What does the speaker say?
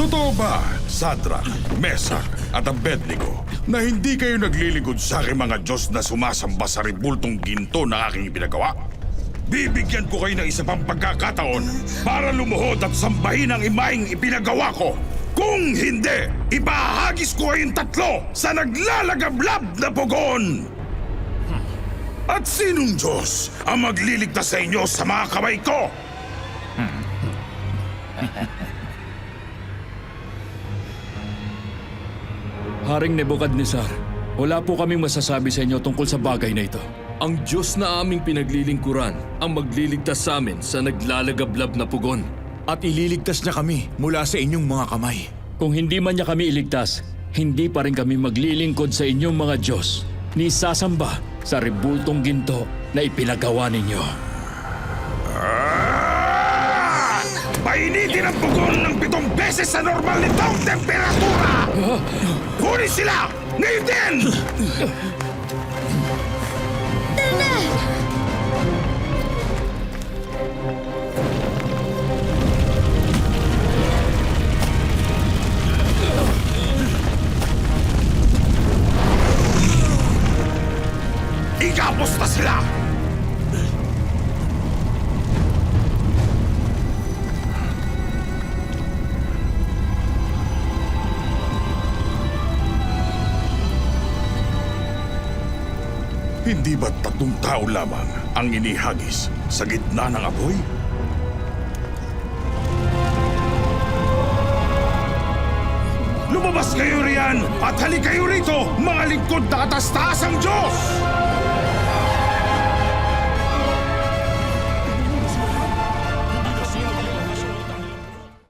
Totoo ba, Sadrak, Mesak at Abednego, na hindi kayo naglilingkod sa aking mga Diyos na sumasamba sa ribultong ginto na aking ipinagawa? Bibigyan ko kayo ng isa pang pagkakataon para lumuhod at sambahin ang imaing ipinagawa ko. Kung hindi, ipahagis ko kayong tatlo sa naglalagablab na pugon! At sinong Diyos ang magliligtas sa inyo sa mga kamay ko? Haring Nebukadnesar, wala po kaming masasabi sa inyo tungkol sa bagay na ito. Ang Diyos na aming pinaglilingkuran ang magliligtas sa amin sa naglalagablab na pugon. At ililigtas niya kami mula sa inyong mga kamay. Kung hindi man niya kami iligtas, hindi pa rin kami maglilingkod sa inyong mga Diyos ni sasamba sa ribultong ginto na ipinagawa ninyo. Painitin ang pugon ng 7 beses sa normal nitong temperatura! Kunin sila! Ngayon din! Igapos na sila! Hindi ba 3 tao lamang ang inihagis sa gitna ng apoy? Lumabas kayo riyan at halik kayo rito, mga lingkod na katastasang Diyos!